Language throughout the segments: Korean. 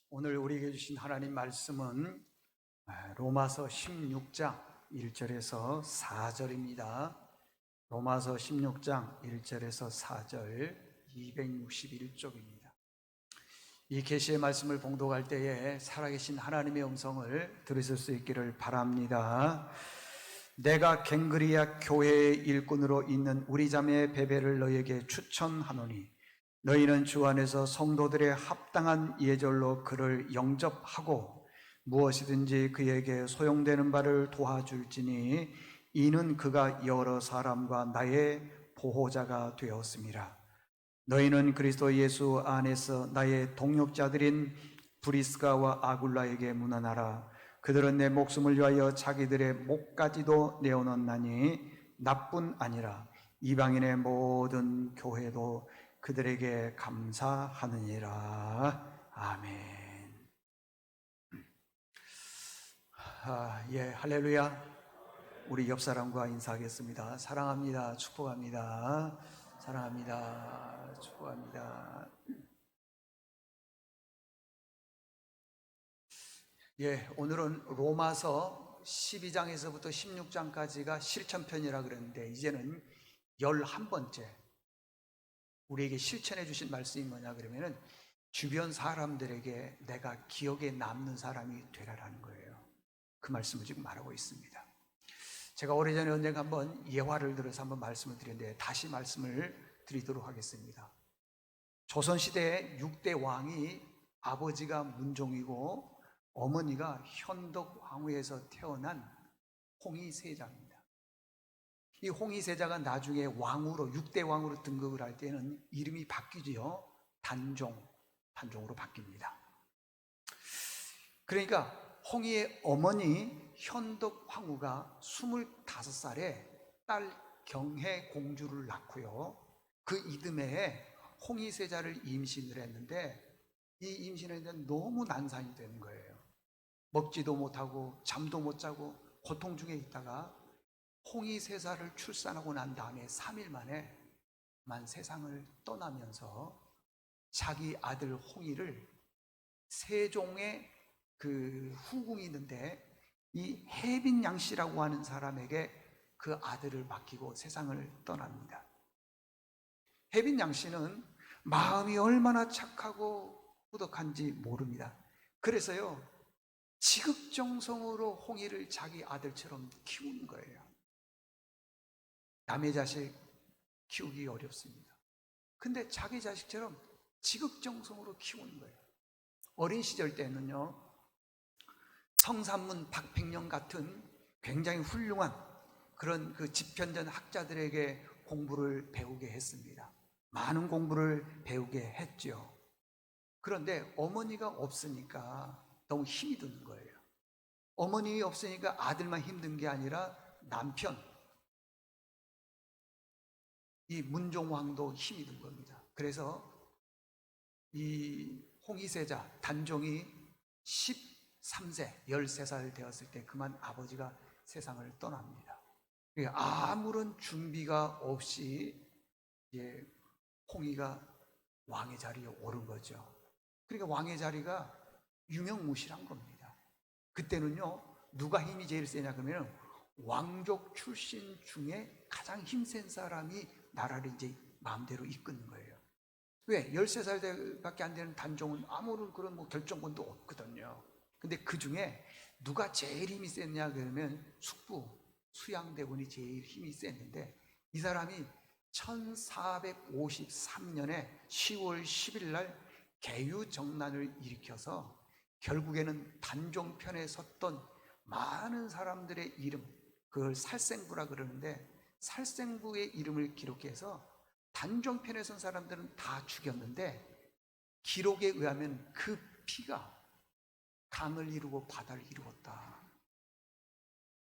오늘 우리에게 주신 하나님 말씀은 로마서 16장 1절에서 4절입니다. 로마서 16장 1절에서 4절 261쪽입니다. 이 계시의 말씀을 봉독할 때에 살아계신 하나님의 음성을 들으실 수 있기를 바랍니다. 내가 갱그리아 교회의 일꾼으로 있는 우리 자매 베베를 너희에게 추천하노니 너희는 주 안에서 성도들의 합당한 예절로 그를 영접하고 무엇이든지 그에게 소용되는 바를 도와줄지니 이는 그가 여러 사람과 나의 보호자가 되었음이라. 너희는 그리스도 예수 안에서 나의 동역자들인 브리스가와 아굴라에게 문안하라. 그들은 내 목숨을 위하여 자기들의 목까지도 내어놓나니 나뿐 아니라 이방인의 모든 교회도 그들에게 감사하느니라. 아멘. 할렐루야. 우리 옆 사람과 인사하겠습니다. 사랑합니다. 축복합니다. 사랑합니다. 축복합니다. 오늘은 로마서 12장에서부터 16장까지가 실천편이라 그랬는데 이제는 11번째 우리에게 실천해 주신 말씀이 뭐냐 그러면은 주변 사람들에게 내가 기억에 남는 사람이 되라라는 거예요. 그 말씀을 지금 말하고 있습니다. 제가 오래전에 언젠가 한번 예화를 들어서 한번 말씀을 드렸는데 다시 말씀을 드리도록 하겠습니다. 조선시대의 6대 왕이 아버지가 문종이고 어머니가 현덕왕후에서 태어난 홍의세자입니다. 이 홍의세자가 나중에 왕으로 6대 왕으로 등극을 할 때는 이름이 바뀌지요. 단종으로 바뀝니다. 그러니까 홍의의 어머니 현덕왕후가 25살에 딸 경혜공주를 낳고요. 그 이듬해에 홍의세자를 임신을 했는데 이 임신했는데 너무 난산이 되는 거예요. 먹지도 못하고 잠도 못 자고 고통 중에 있다가 홍의세자를 출산하고 난 다음에 3일 만에 세상을 떠나면서 자기 아들 홍의를 세종의 그 후궁이 있는데 이 해빈양 씨라고 하는 사람에게 그 아들을 맡기고 세상을 떠납니다. 해빈양 씨는 마음이 얼마나 착하고 후덕한지 모릅니다. 그래서요 지극정성으로 홍의를 자기 아들처럼 키우는 거예요. 남의 자식 키우기 어렵습니다. 근데 자기 자식처럼 지극정성으로 키우는 거예요. 어린 시절 때는요 성산문 박팽령 같은 굉장히 훌륭한 그런 그 집현전 학자들에게 공부를 배우게 했습니다. 많은 공부를 배우게 했죠. 그런데 어머니가 없으니까 너무 힘이 드는 거예요. 어머니 없으니까 아들만 힘든 게 아니라 남편 이 문종왕도 힘이 든 겁니다. 그래서 이 홍의세자 단종이 13세 13살 되었을 때 그만 아버지가 세상을 떠납니다. 아무런 준비가 없이 홍의가 왕의 자리에 오른 거죠. 그러니까 왕의 자리가 유명무실한 겁니다. 그때는요 누가 힘이 제일 세냐 그러면 왕족 출신 중에 가장 힘센 사람이 나라를 이제 마음대로 이끄는 거예요. 왜? 13살밖에 안 되는 단종은 아무런 그런 결정권도 없거든요. 근데 그 중에 누가 제일 힘이 셌냐 그러면 숙부 수양대군이 제일 힘이 셌는데 이 사람이 1453년에 10월 10일 날 개유정난을 일으켜서 결국에는 단종 편에 섰던 많은 사람들의 이름, 그걸 살생부라 그러는데 살생부의 이름을 기록해서 단종 편에 선 사람들은 다 죽였는데 기록에 의하면 그 피가 강을 이루고 바다를 이루었다.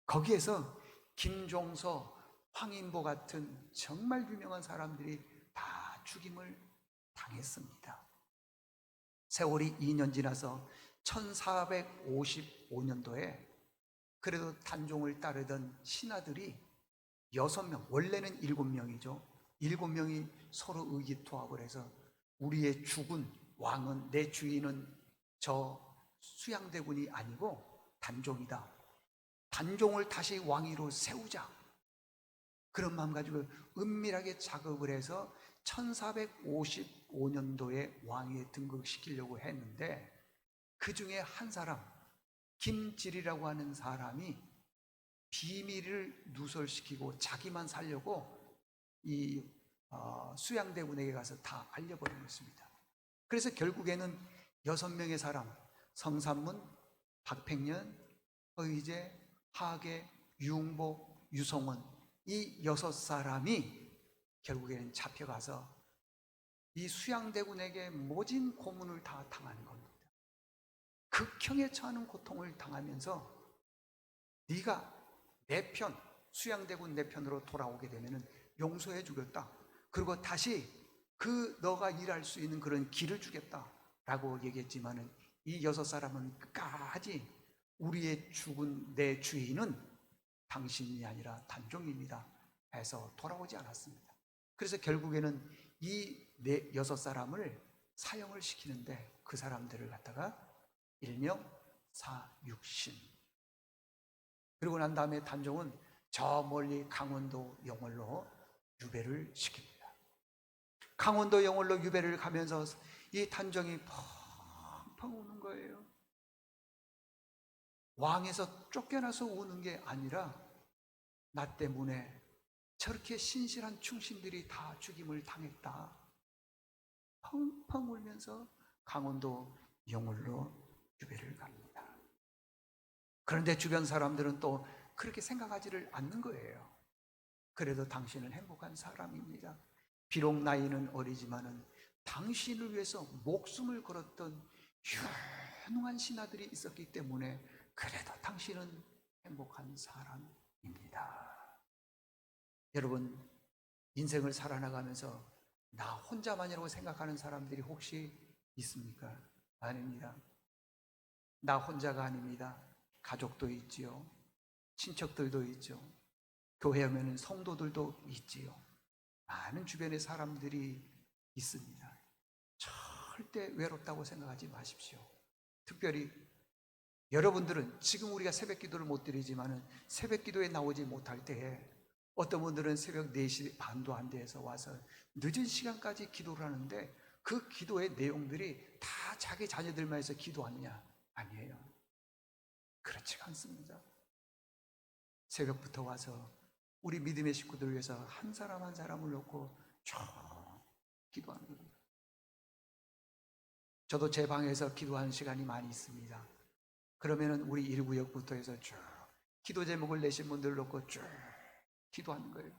거기에서 김종서, 황인보 같은 정말 유명한 사람들이 다 죽임을 당했습니다. 세월이 2년 지나서 1455년도에 그래도 단종을 따르던 신하들이 6명, 원래는 7명이죠. 7명이 서로 의기투합을 해서 우리의 죽은 왕은, 내 주인은 저 수양대군이 아니고 단종이다. 단종을 다시 왕위로 세우자. 그런 마음 가지고 은밀하게 작업을 해서 1455년도에 왕위에 등극시키려고 했는데, 그 중에 한 사람, 김질이라고 하는 사람이 비밀을 누설시키고 자기만 살려고 이 수양대군에게 가서 다 알려버린 것입니다. 그래서 결국에는 6명의 사람, 성삼문, 박팽년, 의제, 하계, 유흥복, 유성원, 이 6사람이 결국에는 잡혀가서 이 수양대군에게 모진 고문을 다 당하는 겁니다. 극형에 처하는 고통을 당하면서 네가 내 편, 수양대군 내 편으로 돌아오게 되면 용서해 주겠다. 그리고 다시 그 너가 일할 수 있는 그런 길을 주겠다 라고 얘기했지만은, 이 6사람은 끝까지 우리의 죽은 내 주인은 당신이 아니라 단종입니다 해서 돌아오지 않았습니다. 그래서 결국에는 이 6사람을 사형을 시키는데, 그 사람들을 갖다가 일명 사육신. 그리고 난 다음에 단종은 저 멀리 강원도 영월로 유배를 시킵니다. 강원도 영월로 유배를 가면서 이 단종이 펑펑 우는 거예요. 왕에서 쫓겨나서 우는 게 아니라 나 때문에 저렇게 신실한 충신들이 다 죽임을 당했다. 펑펑 울면서 강원도 영월로 유배를 갑니다. 그런데 주변 사람들은 또 그렇게 생각하지를 않는 거예요. 그래도 당신은 행복한 사람입니다. 비록 나이는 어리지만은 당신을 위해서 목숨을 걸었던 유능한 신하들이 있었기 때문에 그래도 당신은 행복한 사람입니다. 여러분, 인생을 살아나가면서 나 혼자만이라고 생각하는 사람들이 혹시 있습니까? 아닙니다. 나 혼자가 아닙니다. 가족도 있지요. 친척들도 있죠. 교회 오면 성도들도 있지요. 많은 주변의 사람들이 있습니다. 절대 외롭다고 생각하지 마십시오. 특별히 여러분들은 지금 우리가 새벽 기도를 못 드리지만은 새벽 기도에 나오지 못할 때에 어떤 분들은 새벽 4시 반도 안 돼서 와서 늦은 시간까지 기도를 하는데, 그 기도의 내용들이 다 자기 자녀들만 해서 기도하느냐? 아니에요. 그렇지가 않습니다. 새벽부터 와서 우리 믿음의 식구들을 위해서 한 사람 한 사람을 놓고 쭉 기도하는 겁니다. 저도 제 방에서 기도하는 시간이 많이 있습니다. 그러면은 우리 1구역부터 해서 쭉 기도 제목을 내신 분들을 놓고 쭉 기도하는 거예요.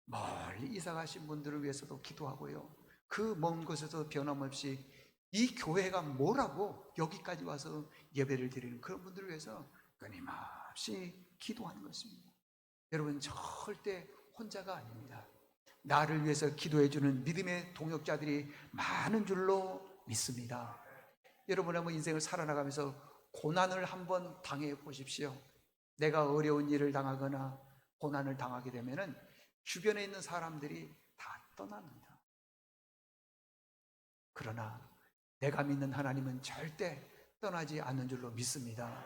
멀리 이사 가신 분들을 위해서도 기도하고요. 그 먼 곳에서 변함없이 이 교회가 뭐라고 여기까지 와서 예배를 드리는 그런 분들을 위해서 끊임없이 기도하는 것입니다. 여러분, 절대 혼자가 아닙니다. 나를 위해서 기도해주는 믿음의 동역자들이 많은 줄로 믿습니다. 여러분, 한번 인생을 살아나가면서 고난을 한번 당해 보십시오. 내가 어려운 일을 당하거나 고난을 당하게 되면은 주변에 있는 사람들이 다 떠납니다. 그러나 내가 믿는 하나님은 절대 떠나지 않는 줄로 믿습니다.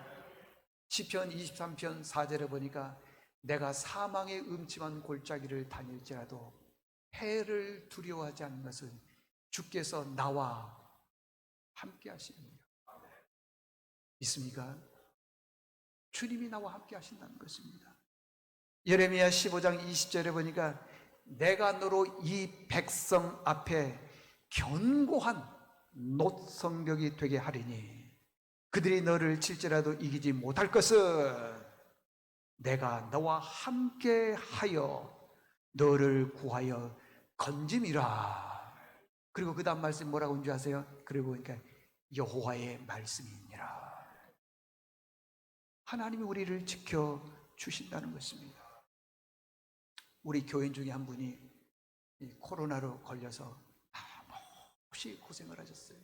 시편 23편 4절에 보니까 내가 사망의 음침한 골짜기를 다닐지라도 해를 두려워하지 않는 것은 주께서 나와 함께 하십니다. 믿습니까? 주님이 나와 함께 하신다는 것입니다. 예레미야 15장 20절에 보니까 내가 너로 이 백성 앞에 견고한 놋성벽이 되게 하리니 그들이 너를 칠지라도 이기지 못할 것은 내가 너와 함께 하여 너를 구하여 건짐이라. 그리고 그 다음 말씀 뭐라고 하는 줄 아세요? 그리고 보니까 여호와의 말씀이니라. 하나님이 우리를 지켜주신다는 것입니다. 우리 교인 중에 한 분이 코로나로 걸려서 몹시 고생을 하셨어요.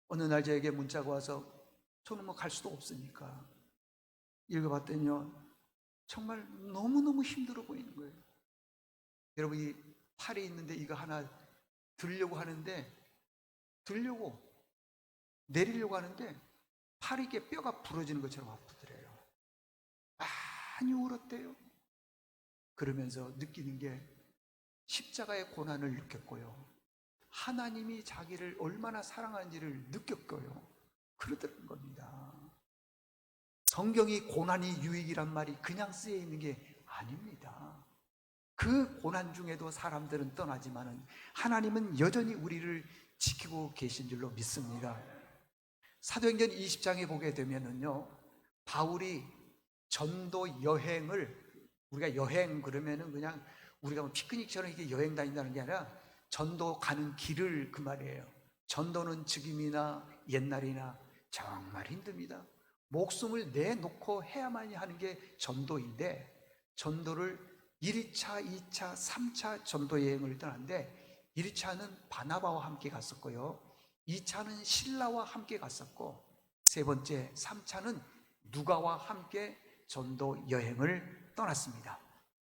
어느 날 저에게 문자가 와서 저는 뭐 갈 수도 없으니까 읽어봤더니요, 정말 너무너무 힘들어 보이는 거예요. 여러분, 이 팔이 있는데 이거 하나 들려고 하는데 들려고 내리려고 하는데 팔이 이렇게 뼈가 부러지는 것처럼 아프더래요. 많이 울었대요. 그러면서 느끼는 게 십자가의 고난을 느꼈고요, 하나님이 자기를 얼마나 사랑하는지를 느꼈고요, 그러더라는 겁니다. 성경이 고난이 유익이란 말이 그냥 쓰여 있는 게 아닙니다. 그 고난 중에도 사람들은 떠나지만은 하나님은 여전히 우리를 지키고 계신 줄로 믿습니다. 사도행전 20장에 보게 되면은요, 바울이 전도 여행을, 우리가 여행 그러면은 그냥 우리가 뭐 피크닉처럼 이렇게 여행 다닌다는 게 아니라 전도 가는 길을 그 말이에요. 전도는 지금이나 옛날이나 정말 힘듭니다. 목숨을 내놓고 해야만 하는 게 전도인데, 전도를 1차, 2차, 3차 전도 여행을 떠났는데 1차는 바나바와 함께 갔었고요, 2차는 실라와 함께 갔었고, 세 번째 3차는 누가와 함께 전도 여행을 떠났습니다.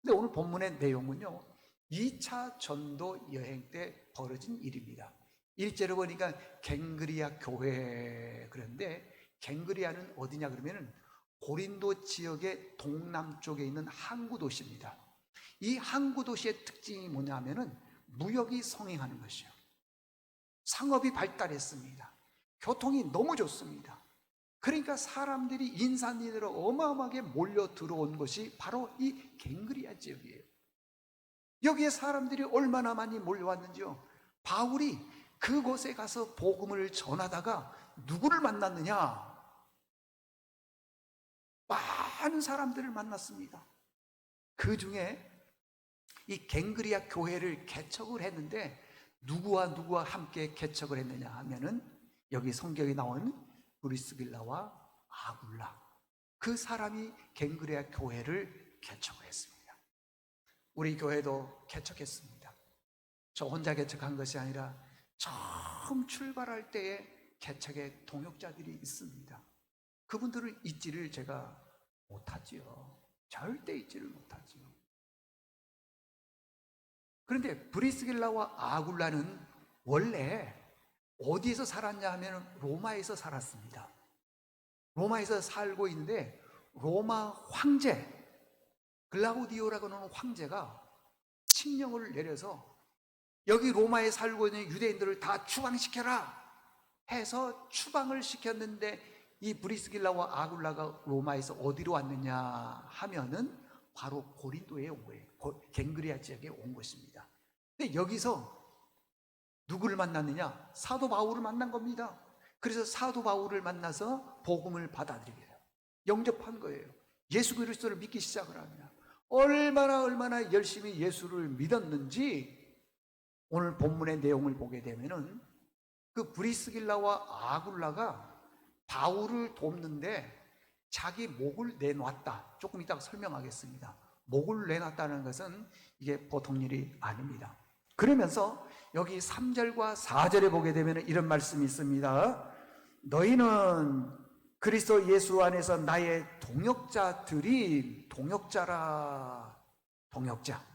근데 오늘 본문의 내용은요, 2차 전도 여행 때 벌어진 일입니다. 1절을 보니까 갱그리아 교회, 그런데 갱그리아는 어디냐 그러면은 고린도 지역의 동남쪽에 있는 항구 도시입니다. 이 항구 도시의 특징이 뭐냐면은 무역이 성행하는 것이요, 상업이 발달했습니다. 교통이 너무 좋습니다. 그러니까 사람들이 인산인해로 어마어마하게 몰려 들어온 것이 바로 이 갱그리아 지역이에요. 여기에 사람들이 얼마나 많이 몰려왔는지요, 바울이 그곳에 가서 복음을 전하다가 누구를 만났느냐? 많은 사람들을 만났습니다. 그 중에 이 갱그리아 교회를 개척을 했는데 누구와 함께 개척을 했느냐 하면은 여기 성경에 나온 브리스길라와 아굴라, 그 사람이 갱그리아 교회를 개척을 했습니다. 우리 교회도 개척했습니다. 저 혼자 개척한 것이 아니라 처음 출발할 때에 개척의 동역자들이 있습니다. 그분들을 잊지를 제가 못하지요. 절대 잊지를 못하지요. 그런데 브리스길라와 아굴라는 원래 어디에서 살았냐 하면 로마에서 살았습니다. 로마에서 살고 있는데 로마 황제 글라우디오라고 하는 황제가 칙령을 내려서 여기 로마에 살고 있는 유대인들을 다 추방시켜라 해서 추방을 시켰는데, 이 브리스길라와 아굴라가 로마에서 어디로 왔느냐 하면은 바로 고린도에 온 거예요. 갱그리아 지역에 온 것입니다. 근데 여기서 누구를 만났느냐? 사도 바울을 만난 겁니다. 그래서 사도 바울을 만나서 복음을 받아들이게 돼요. 영접한 거예요. 예수 그리스도를 믿기 시작을 합니다. 얼마나 열심히 예수를 믿었는지 오늘 본문의 내용을 보게 되면은 그 브리스길라와 아굴라가 바울을 돕는데 자기 목을 내놨다. 조금 이따가 설명하겠습니다. 목을 내놨다는 것은 이게 보통 일이 아닙니다. 그러면서 여기 3절과 4절에 보게 되면 이런 말씀이 있습니다. 너희는 그리스도 예수 안에서 나의 동역자들이, 동역자라, 동역자.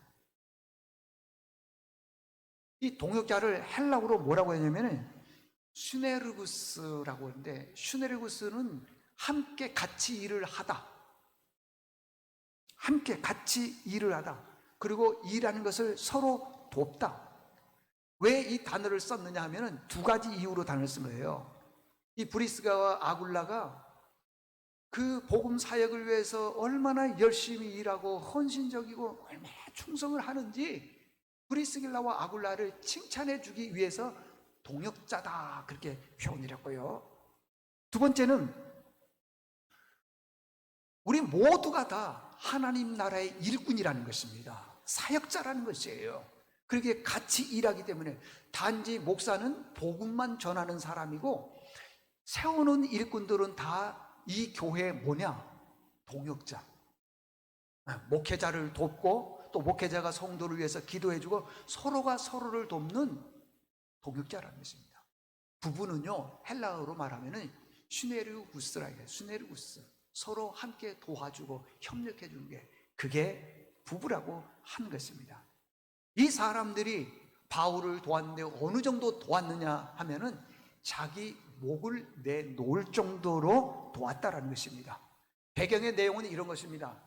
이 동역자를 헬라어로 뭐라고 하냐면 슈네르구스라고 하는데, 슈네르구스는 함께 같이 일을 하다, 함께 같이 일을 하다, 그리고 일하는 것을 서로 돕다. 왜 이 단어를 썼느냐 하면 두 가지 이유로 단어를 쓴 거예요. 이 브리스가와 아굴라가 그 복음 사역을 위해서 얼마나 열심히 일하고 헌신적이고 얼마나 충성을 하는지 브리스길라와 아굴라를 칭찬해 주기 위해서 동역자다, 그렇게 표현을 했고요. 두 번째는 우리 모두가 다 하나님 나라의 일꾼이라는 것입니다. 사역자라는 것이에요. 그렇게 같이 일하기 때문에 단지 목사는 복음만 전하는 사람이고 세우는 일꾼들은 다 이 교회의 뭐냐? 동역자. 목회자를 돕고 또 목회자가 성도를 위해서 기도해주고 서로가 서로를 돕는 동역자라는 것입니다. 부부는요, 헬라어로 말하면은 슈네르구스라 해요. 슈네르구스. 서로 함께 도와주고 협력해 주는 게, 그게 부부라고 하는 것입니다. 이 사람들이 바울을 도왔는데 어느 정도 도왔느냐 하면은 자기 목을 내놓을 정도로 도왔다라는 것입니다. 배경의 내용은 이런 것입니다.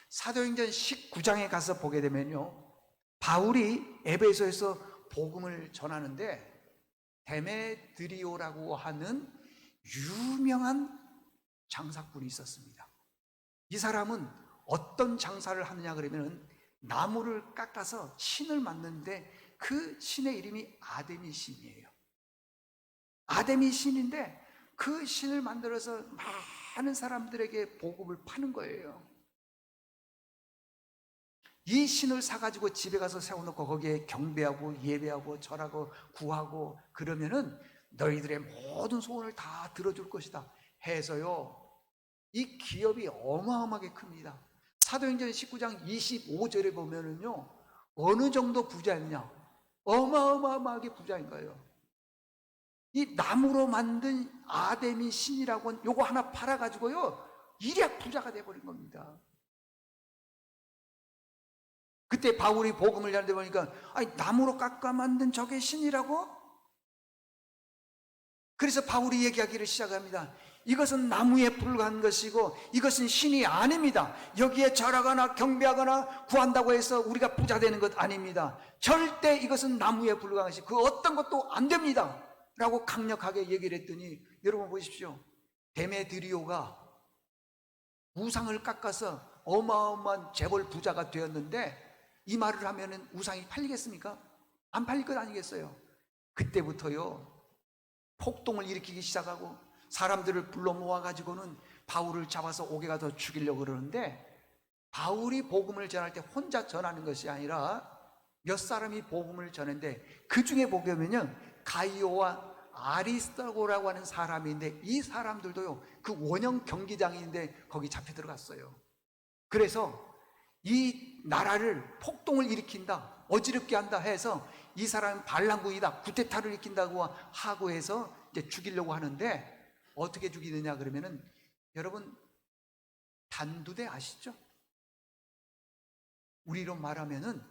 사도행전 19장에 가서 보게 되면요, 바울이 에베소에서 복음을 전하는데 데메드리오라고 하는 유명한 장사꾼이 있었습니다. 이 사람은 어떤 장사를 하느냐 그러면 나무를 깎아서 신을 만드는데 그 신의 이름이 아데미 신이에요. 아데미 신인데 그 신을 만들어서 많은 사람들에게 복음을 파는 거예요. 이 신을 사가지고 집에 가서 세워놓고 거기에 경배하고 예배하고 절하고 구하고 그러면은 너희들의 모든 소원을 다 들어줄 것이다 해서요, 이 기업이 어마어마하게 큽니다. 사도행전 19장 25절에 보면은요, 어느 정도 부자였냐, 어마어마하게 부자인 거예요. 이 나무로 만든 아데미 신이라고 요거 하나 팔아가지고요, 일약 부자가 돼버린 겁니다. 그때 바울이 복음을 전하다 보니까, 아니, 나무로 깎아 만든 저게 신이라고? 그래서 바울이 얘기하기를 시작합니다. 이것은 나무에 불과한 것이고 이것은 신이 아닙니다. 여기에 절하거나 경배하거나 구한다고 해서 우리가 부자 되는 것 아닙니다. 절대 이것은 나무에 불과한 것이 그 어떤 것도 안 됩니다 라고 강력하게 얘기를 했더니, 여러분 보십시오. 데메드리오가 우상을 깎아서 어마어마한 재벌 부자가 되었는데 이 말을 하면은 우상이 팔리겠습니까? 안 팔릴 것 아니겠어요? 그때부터요, 폭동을 일으키기 시작하고 사람들을 불러 모아가지고는 바울을 잡아서 옥에 가서 죽이려고 그러는데, 바울이 복음을 전할 때 혼자 전하는 것이 아니라 몇 사람이 복음을 전했는데 그 중에 보게 되면요, 가이오와 아리스토고라고 하는 사람인데 이 사람들도요, 그 원형 경기장인데 거기 잡혀 들어갔어요. 그래서 이 나라를 폭동을 일으킨다, 어지럽게 한다 해서 이 사람은 반란군이다, 쿠데타를 일으킨다고 하고 해서 이제 죽이려고 하는데, 어떻게 죽이느냐 그러면은, 여러분 단두대 아시죠? 우리로 말하면은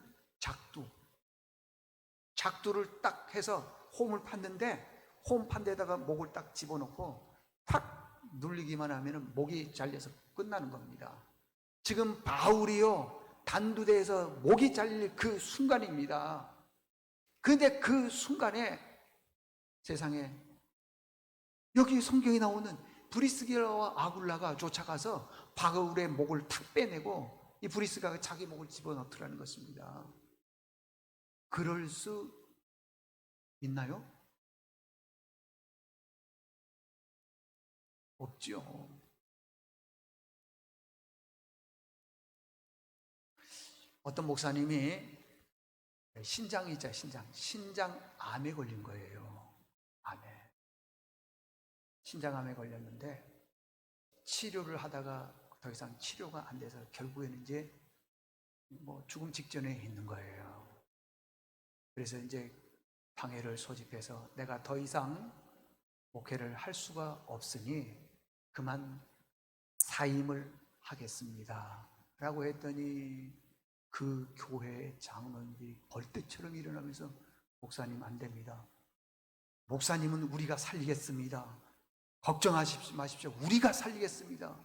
작두를 딱 해서 홈을 팠는데 홈 판 데다가 목을 딱 집어넣고 탁 눌리기만 하면은 목이 잘려서 끝나는 겁니다. 지금 바울이요, 단두대에서 목이 잘릴 그 순간입니다. 그런데 그 순간에 세상에 여기 성경에 나오는 브리스기라와 아굴라가 쫓아가서 바울의 목을 탁 빼내고 이 브리스가가 자기 목을 집어넣더라는 것입니다. 그럴 수 있나요? 없죠. 어떤 목사님이 신장이자 신장암에 걸린 거예요. 암에. 신장암에 걸렸는데 치료를 하다가 더 이상 치료가 안 돼서 결국에는 이제 죽음 직전에 있는 거예요. 그래서 이제 방해를 소집해서 내가 더 이상 목회를 할 수가 없으니 그만 사임을 하겠습니다 라고 했더니 그 교회의 장로님들이 벌떼처럼 일어나면서, 목사님 안 됩니다. 목사님은 우리가 살리겠습니다. 걱정하십시오 마십시오. 우리가 살리겠습니다.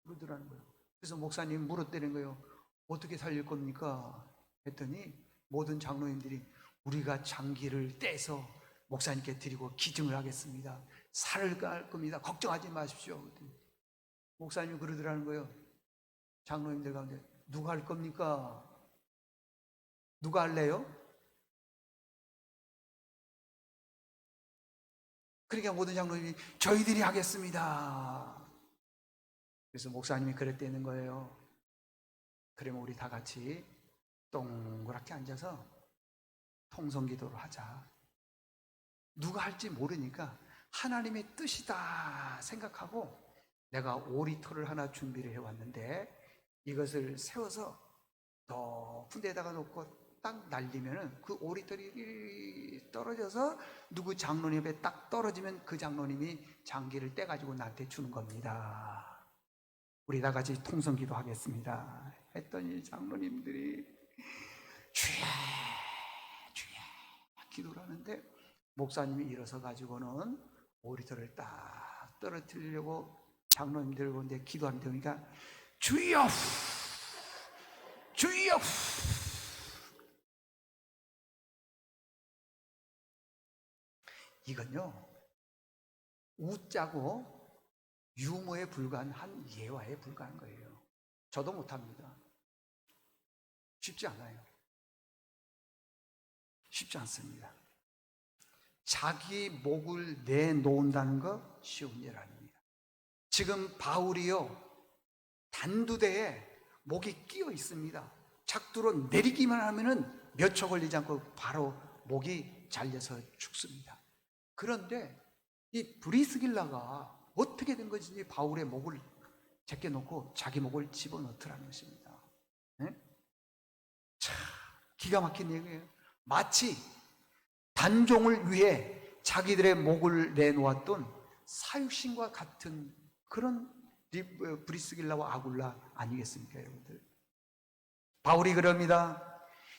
그러더라는 거예요. 그래서 목사님 물었다는 거예요. 어떻게 살릴 겁니까? 했더니 모든 장로님들이 우리가 장기를 떼서 목사님께 드리고 기증을 하겠습니다. 살을 깔 겁니다. 걱정하지 마십시오. 목사님이 그러더라는 거예요. 장로님들 가운데 누가 할 겁니까? 누가 할래요? 그러니까 모든 장로님이 저희들이 하겠습니다. 그래서 목사님이 그랬다는 거예요. 그러면 우리 다 같이 동그랗게 앉아서 통성기도를 하자. 누가 할지 모르니까 하나님의 뜻이다 생각하고 내가 오리털을 하나 준비를 해왔는데 이것을 세워서 높은 데다가 놓고 딱 날리면은 그 오리털이 떨어져서 누구 장로님 옆에 딱 떨어지면 그 장로님이 장기를 떼가지고 나한테 주는 겁니다. 우리 다 같이 통성기도 하겠습니다 했더니 장로님들이 주여 주여 기도를 하는데 목사님이 일어서 가지고는 오리털을 딱 떨어뜨리려고 장로님들 보는데 기도하는데 보니까 주여 주여. 이건요 웃자고 유머에 불과한 한 예화에 불과한 거예요. 저도 못합니다. 쉽지 않아요. 쉽지 않습니다. 자기 목을 내놓는다는 거 쉬운 일 아닙니다. 지금 바울이요 단두대에 목이 끼어 있습니다. 작두로 내리기만 하면은 몇 초 걸리지 않고 바로 목이 잘려서 죽습니다. 그런데 이 브리스길라가 어떻게 된 것인지 바울의 목을 제껴놓고 자기 목을 집어넣더라는 것입니다. 네? 참 기가 막힌 얘기예요. 마치 단종을 위해 자기들의 목을 내놓았던 사육신과 같은 그런 브리스길라와 아굴라 아니겠습니까, 여러분들? 바울이 그럽니다.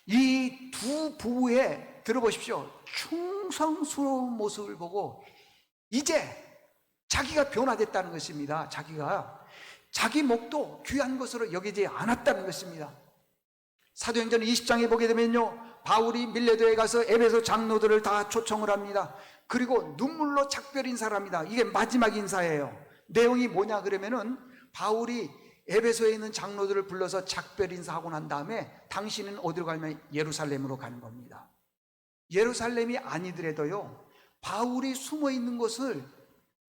이 두 부부의 들어보십시오. 충성스러운 모습을 보고 이제 자기가 변화됐다는 것입니다. 자기가 자기 목도 귀한 것으로 여기지 않았다는 것입니다. 사도행전 20장에 보게 되면요 바울이 밀레도에 가서 에베소 장로들을 다 초청을 합니다. 그리고 눈물로 작별 인사를 합니다. 이게 마지막 인사예요. 내용이 뭐냐 그러면은 바울이 에베소에 있는 장로들을 불러서 작별 인사하고 난 다음에 당신은 어디로 가냐면 예루살렘으로 가는 겁니다. 예루살렘이 아니더라도요 바울이 숨어 있는 곳을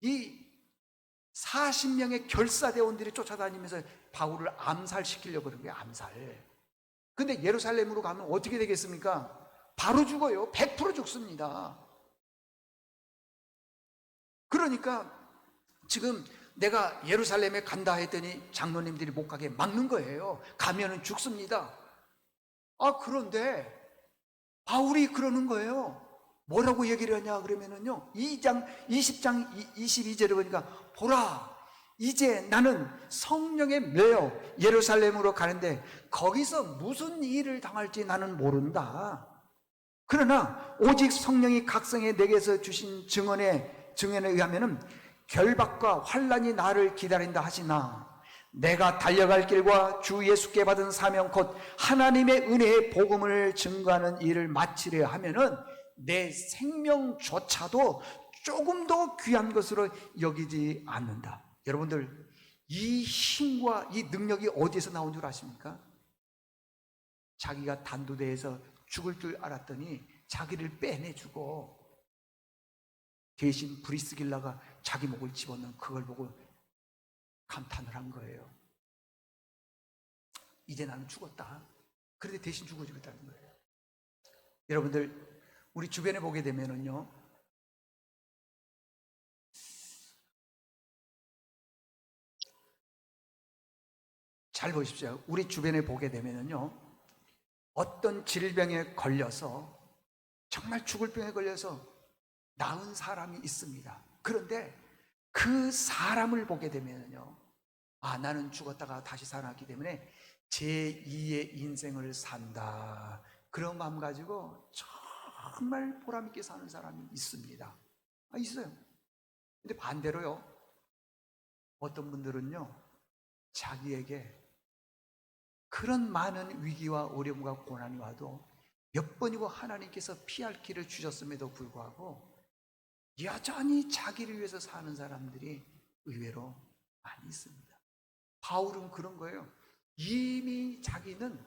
이 40명의 결사대원들이 쫓아다니면서 바울을 암살시키려고 그런 거예요. 암살. 근데 예루살렘으로 가면 어떻게 되겠습니까? 바로 죽어요. 100% 죽습니다. 그러니까 지금 내가 예루살렘에 간다 했더니 장로님들이 못 가게 막는 거예요. 가면은 죽습니다. 그런데 바울이 그러는 거예요. 뭐라고 얘기를 하냐 그러면은요 20장 22절에 보니까 보라 이제 나는 성령에 매여 예루살렘으로 가는데 거기서 무슨 일을 당할지 나는 모른다. 그러나 오직 성령이 각성에 내게서 주신 증언에 의하면은 결박과 환난이 나를 기다린다 하시나 내가 달려갈 길과 주 예수께 받은 사명 곧 하나님의 은혜의 복음을 증거하는 일을 마치려 하면은 내 생명조차도 조금 더 귀한 것으로 여기지 않는다. 여러분들 이 힘과 이 능력이 어디에서 나온 줄 아십니까? 자기가 단두대에서 죽을 줄 알았더니 자기를 빼내주고 대신 브리스길라가 자기 목을 집어넣은 그걸 보고 감탄을 한 거예요. 이제 나는 죽었다. 그런데 대신 죽어주겠다는 거예요. 여러분들 우리 주변에 보게 되면은요 잘 보십시오. 우리 주변에 보게 되면은요 어떤 질병에 걸려서 정말 죽을 병에 걸려서 나은 사람이 있습니다. 그런데 그 사람을 보게 되면요 나는 죽었다가 다시 살아났기 때문에 제2의 인생을 산다. 그런 마음 가지고 정말 보람있게 사는 사람이 있습니다. 있어요. 근데 반대로요 어떤 분들은요 자기에게 그런 많은 위기와 어려움과 고난이 와도 몇 번이고 하나님께서 피할 길을 주셨음에도 불구하고 여전히 자기를 위해서 사는 사람들이 의외로 많이 있습니다. 바울은 그런 거예요. 이미 자기는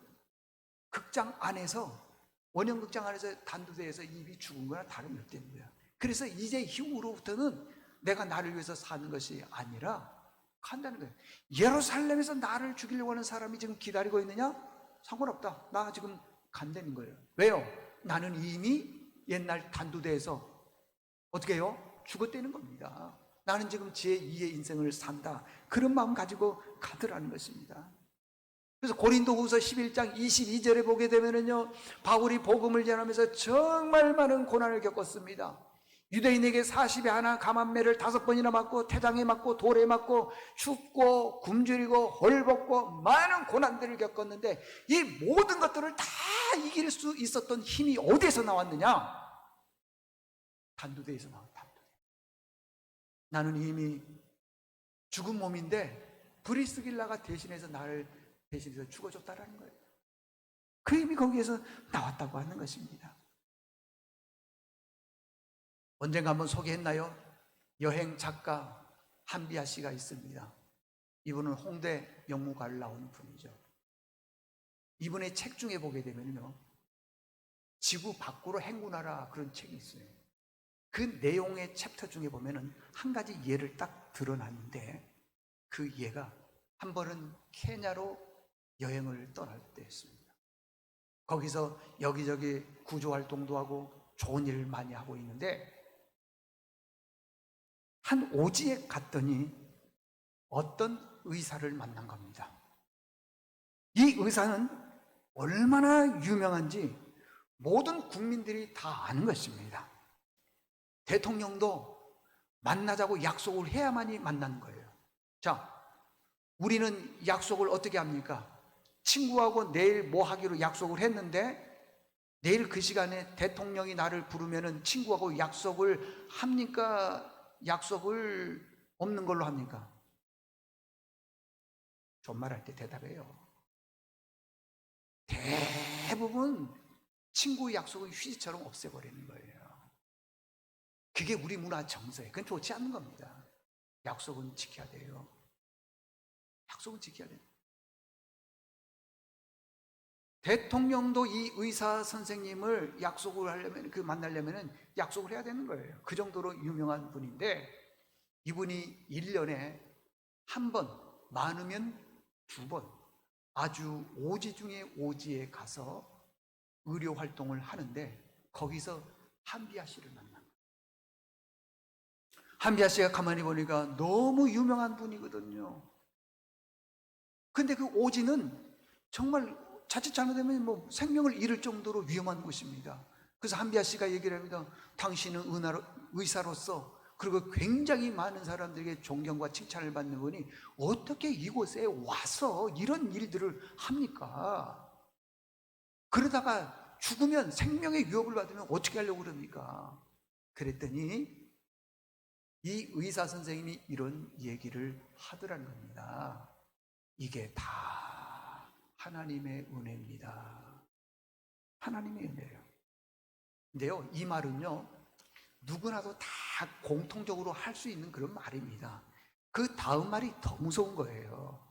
극장 안에서 원형극장 안에서 단두대에서 이미 죽은 거나 다름없다는 거야. 그래서 이제 이후로부터는 내가 나를 위해서 사는 것이 아니라 간다는 거예요. 예루살렘에서 나를 죽이려고 하는 사람이 지금 기다리고 있느냐? 상관없다. 나 지금 간다는 거예요. 왜요? 나는 이미 옛날 단두대에서 어떻게 해요? 죽었다는 겁니다. 나는 지금 제2의 인생을 산다. 그런 마음 가지고 가더라는 것입니다. 그래서 고린도후서 11장 22절에 보게 되면은요 바울이 복음을 전하면서 정말 많은 고난을 겪었습니다. 유대인에게 40에 하나 감한매를 5번이나 맞고 태장에 맞고 돌에 맞고 춥고 굶주리고 헐벗고 많은 고난들을 겪었는데 이 모든 것들을 다 이길 수 있었던 힘이 어디에서 나왔느냐? 단두대에서 나왔다. 나는 이미 죽은 몸인데 브리스길라가 대신해서 나를 대신해서 죽어줬다라는 거예요. 그 힘이 거기에서 나왔다고 하는 것입니다. 언젠가 한번 소개했나요? 여행 작가 한비아 씨가 있습니다. 이분은 홍대 영문과를 나온 분이죠. 이분의 책 중에 보게 되면요, 지구 밖으로 행군하라 그런 책이 있어요. 그 내용의 챕터 중에 보면은 한 가지 예를 딱 드러났는데, 그 예가 한 번은 케냐로 여행을 떠날 때였습니다. 거기서 여기저기 구조 활동도 하고 좋은 일을 많이 하고 있는데, 한 오지에 갔더니 어떤 의사를 만난 겁니다. 이 의사는 얼마나 유명한지 모든 국민들이 다 아는 것입니다. 대통령도 만나자고 약속을 해야만이 만나는 거예요. 자, 우리는 약속을 어떻게 합니까? 친구하고 내일 뭐 하기로 약속을 했는데 내일 그 시간에 대통령이 나를 부르면은 친구하고 약속을 합니까? 약속을 없는 걸로 합니까? 존말할 때 대답해요. 대부분 친구의 약속을 휴지처럼 없애버리는 거예요. 그게 우리 문화 정서예요. 그건 좋지 않는 겁니다. 약속은 지켜야 돼요. 약속은 지켜야 돼요. 대통령도 이 의사 선생님을 약속을 하려면, 만나려면 약속을 해야 되는 거예요. 그 정도로 유명한 분인데, 이분이 1년에 한 번, 많으면 2번, 아주 오지 중에 오지에 가서 의료 활동을 하는데, 거기서 한비아 씨를 만납니다. 한비아 씨가 가만히 보니까 너무 유명한 분이거든요. 근데 그 오지는 정말 자칫 잘못되면 뭐 생명을 잃을 정도로 위험한 곳입니다. 그래서 한비아 씨가 얘기를 합니다. 당신은 의사로서, 그리고 굉장히 많은 사람들에게 존경과 칭찬을 받는 분이 어떻게 이곳에 와서 이런 일들을 합니까? 그러다가 죽으면, 생명의 위협을 받으면 어떻게 하려고 그럽니까? 그랬더니 이 의사 선생님이 이런 얘기를 하더라는 겁니다. 이게 다 하나님의 은혜입니다. 하나님의 은혜예요. 근데요, 이 말은요, 누구나도 다 공통적으로 할 수 있는 그런 말입니다. 그 다음 말이 더 무서운 거예요.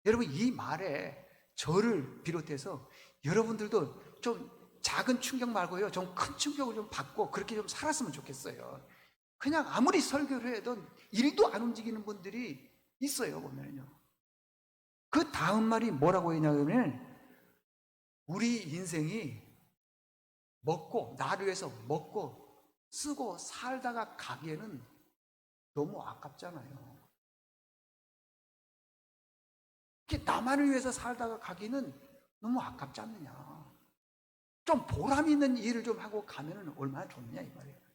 여러분, 이 말에 저를 비롯해서 여러분들도 좀 작은 충격 말고요, 좀 큰 충격을 좀 받고 그렇게 좀 살았으면 좋겠어요. 그냥 아무리 설교를 해도 일도 안 움직이는 분들이 있어요, 보면요. 그 다음 말이 뭐라고 했냐면, 우리 인생이 먹고, 나를 위해서 먹고 쓰고 살다가 가기에는 너무 아깝잖아요. 나만을 위해서 살다가 가기는 너무 아깝지 않느냐. 좀 보람 있는 일을 좀 하고 가면 얼마나 좋냐 이 말이에요.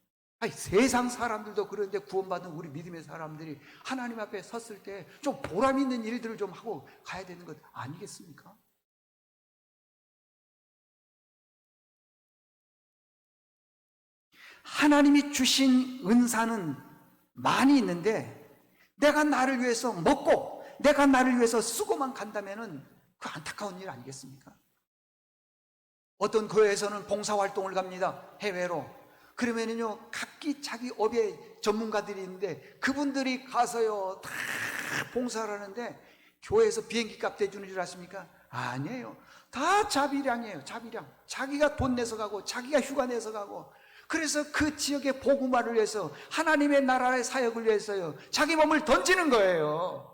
아니, 세상 사람들도 그런데 구원받은 우리 믿음의 사람들이 하나님 앞에 섰을 때 좀 보람 있는 일들을 좀 하고 가야 되는 것 아니겠습니까? 하나님이 주신 은사는 많이 있는데, 내가 나를 위해서 먹고 내가 나를 위해서 쓰고만 간다면은 그 안타까운 일 아니겠습니까? 어떤 교회에서는 봉사활동을 갑니다. 해외로. 그러면은요, 각기 자기 업의 전문가들이 있는데 그분들이 가서요 다 봉사를 하는데, 교회에서 비행기 값 대주는 줄 아십니까? 아니에요. 다 자비량이에요. 자비량. 자기가 돈 내서 가고 자기가 휴가 내서 가고, 그래서 그 지역의 복음화를 위해서, 하나님의 나라의 사역을 위해서요 자기 몸을 던지는 거예요.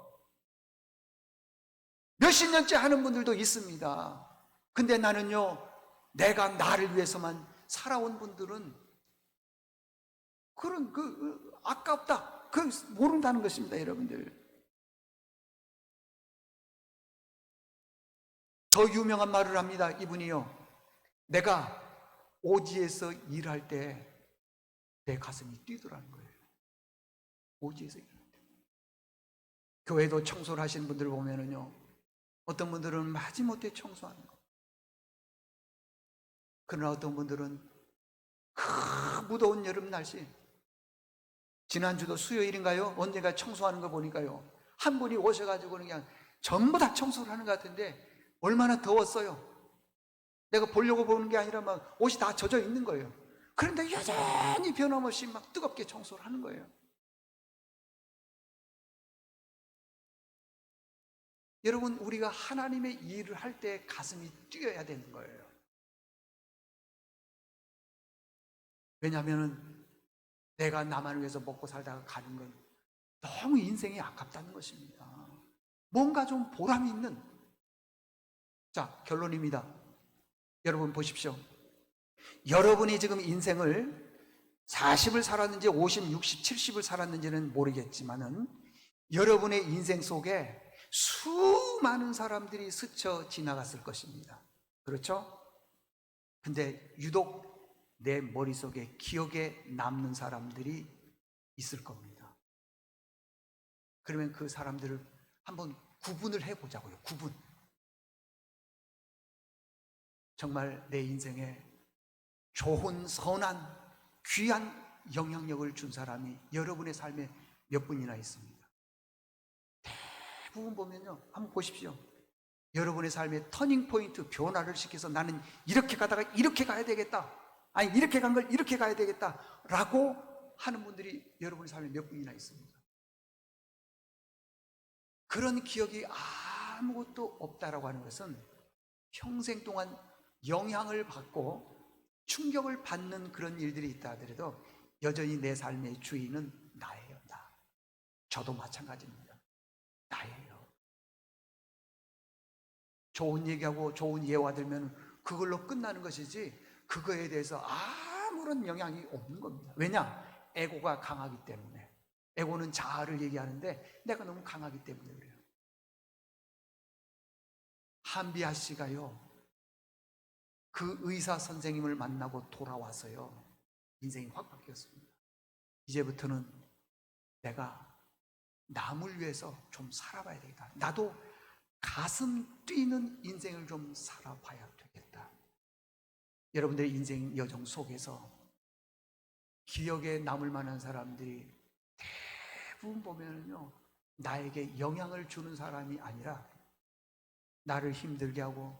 몇십 년째 하는 분들도 있습니다. 근데 나는요, 내가 나를 위해서만 살아온 분들은 그런 아깝다, 그 모른다는 것입니다, 여러분들. 더 유명한 말을 합니다. 이분이요, 내가 오지에서 일할 때 내 가슴이 뛰더라는 거예요. 오지에서 일할 때. 교회도 청소를 하시는 분들 보면은요, 어떤 분들은 마지못해 청소하는 거, 그러나 어떤 분들은 그 무더운 여름 날씨 지난주도 수요일인가요? 언젠가 청소하는 거 보니까요, 한 분이 오셔가지고 그냥 전부 다 청소를 하는 것 같은데 얼마나 더웠어요. 내가 보려고 보는 게 아니라 막 옷이 다 젖어 있는 거예요. 그런데 여전히 변함없이 막 뜨겁게 청소를 하는 거예요. 여러분, 우리가 하나님의 일을 할 때 가슴이 뛰어야 되는 거예요. 왜냐하면 내가 나만 위해서 먹고 살다가 가는 건 너무 인생이 아깝다는 것입니다. 뭔가 좀 보람이 있는. 자, 결론입니다. 여러분 보십시오. 여러분이 지금 인생을 40을 살았는지 50, 60, 70을 살았는지는 모르겠지만은 여러분의 인생 속에 수많은 사람들이 스쳐 지나갔을 것입니다. 그렇죠? 근데 유독 내 머릿속에 기억에 남는 사람들이 있을 겁니다. 그러면 그 사람들을 한번 구분을 해보자고요. 구분. 정말 내 인생에 좋은, 선한, 귀한 영향력을 준 사람이 여러분의 삶에 몇 분이나 있습니다. 대부분 보면요, 한번 보십시오. 여러분의 삶의 터닝포인트, 변화를 시켜서 나는 이렇게 가다가 이렇게 가야 되겠다, 아니 이렇게 간 걸 이렇게 가야 되겠다 라고 하는 분들이 여러분의 삶에 몇 분이나 있습니다. 그런 기억이 아무것도 없다라고 하는 것은 평생 동안 영향을 받고 충격을 받는 그런 일들이 있다 하더라도 여전히 내 삶의 주인은 나예요. 나. 저도 마찬가지입니다. 나예요. 좋은 얘기하고 좋은 예화 들면 그걸로 끝나는 것이지 그거에 대해서 아무런 영향이 없는 겁니다. 왜냐? 에고가 강하기 때문에. 에고는 자아를 얘기하는데 내가 너무 강하기 때문에 그래요. 한비아 씨가요, 그 의사 선생님을 만나고 돌아와서요, 인생이 확 바뀌었습니다. 이제부터는 내가 남을 위해서 좀 살아봐야 되겠다. 나도 가슴 뛰는 인생을 좀 살아봐야 되겠다. 여러분들의 인생 여정 속에서 기억에 남을 만한 사람들이 대부분 보면요, 나에게 영향을 주는 사람이 아니라 나를 힘들게 하고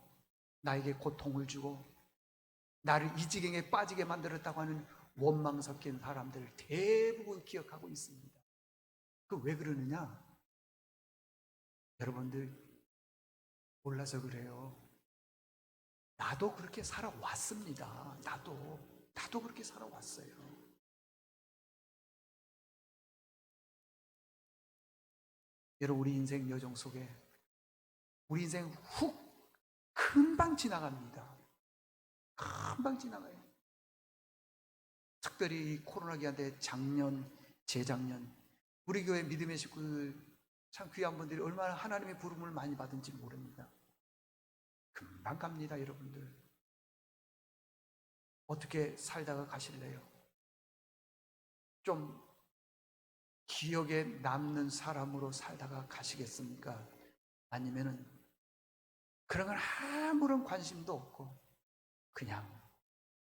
나에게 고통을 주고 나를 이 지경에 빠지게 만들었다고 하는 원망 섞인 사람들을 대부분 기억하고 있습니다. 그 왜 그러느냐? 여러분들 몰라서 그래요. 나도 그렇게 살아왔습니다. 나도 그렇게 살아왔어요. 여러분, 우리 인생 여정 속에 우리 인생 훅 금방 지나갑니다. 금방 지나가요. 특별히 코로나 기간에 작년, 재작년 우리 교회 믿음의 식구들 참 귀한 분들이 얼마나 하나님의 부름을 많이 받은지 모릅니다. 금방 갑니다. 여러분들 어떻게 살다가 가실래요? 좀 기억에 남는 사람으로 살다가 가시겠습니까? 아니면은 그런 건 아무런 관심도 없고 그냥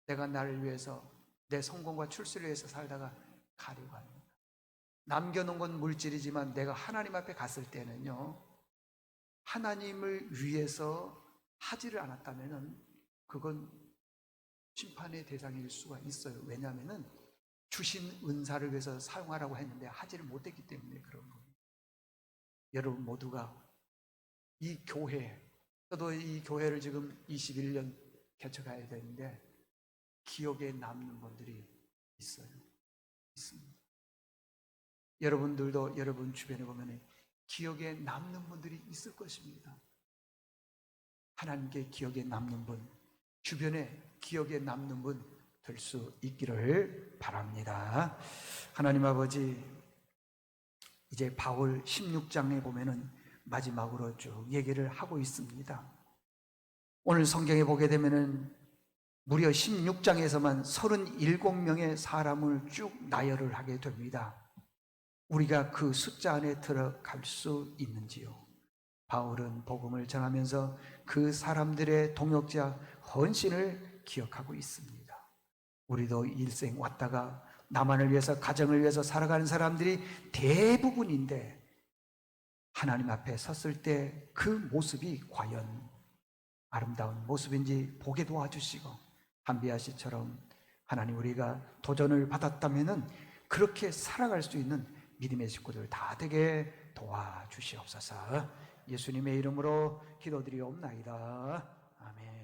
내가 나를 위해서 내 성공과 출세를 위해서 살다가 가려고 합니다. 남겨놓은 건 물질이지만 내가 하나님 앞에 갔을 때는요, 하나님을 위해서 하지를 않았다면 그건 심판의 대상일 수가 있어요. 왜냐하면 주신 은사를 위해서 사용하라고 했는데 하지를 못했기 때문에 그런 겁니다. 여러분 모두가 이 교회, 저도 이 교회를 지금 21년 개척해야 되는데 기억에 남는 분들이 있어요. 있습니다. 여러분들도 여러분 주변에 보면 기억에 남는 분들이 있을 것입니다. 하나님께 기억에 남는 분, 주변에 기억에 남는 분 될 수 있기를 바랍니다. 하나님 아버지, 이제 바울 16장에 보면은 마지막으로 쭉 얘기를 하고 있습니다. 오늘 성경에 보게 되면은 무려 16장에서만 37명의 사람을 쭉 나열을 하게 됩니다. 우리가 그 숫자 안에 들어갈 수 있는지요? 바울은 복음을 전하면서 그 사람들의 동역자 헌신을 기억하고 있습니다. 우리도 일생 왔다가 나만을 위해서, 가정을 위해서 살아가는 사람들이 대부분인데 하나님 앞에 섰을 때 그 모습이 과연 아름다운 모습인지 보게 도와주시고, 한비아 씨처럼 하나님 우리가 도전을 받았다면은 그렇게 살아갈 수 있는 믿음의 식구들 다 되게 도와주시옵소서. 예수님의 이름으로 기도드리옵나이다. 아멘.